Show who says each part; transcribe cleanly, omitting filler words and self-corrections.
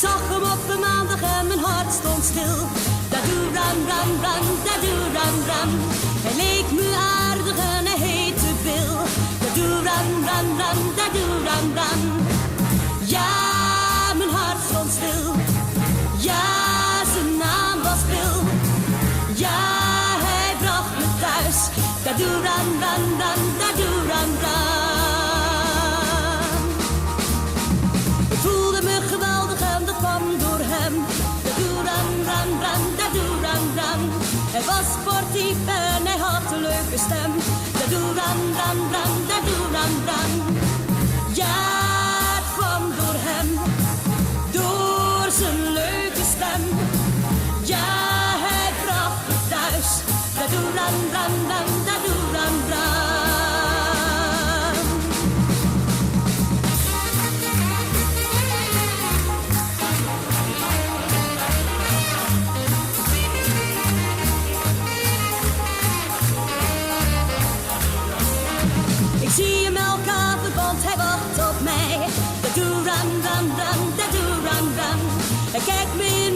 Speaker 1: zag hem op de maandag en mijn hart stond stil. Da-doe, ran, ran, ran, da-doe, ran, ran. Hij leek me aardig en hij heette Bill. Da-doe, ran, ran, ran, da-doe, ran, ran. Ja, mijn hart stond stil. Ja, zijn naam was Bill. Ja, hij bracht me thuis. Da-doe, ran, ran, ran, da-doe, ran, ran. Ik voelde me geweldig en dat kwam door hem. Da-doe, ran, ran, ran, da-doe, ran, ran. Hij was sportief en hij had een leuke stem. Da-doe, ran, ran, ran, da-doe, ran, ran. Ja, het kwam door hem. Door zijn leuke stem. Ja, hij bracht me thuis. Da-doe, ran, ran, ran, da-doe, ran, ran. Ik zie hem elke avond, want hij wacht op mij. Da-doe, ran, ran, ran, da-doe, ran, ran. Hij kijkt me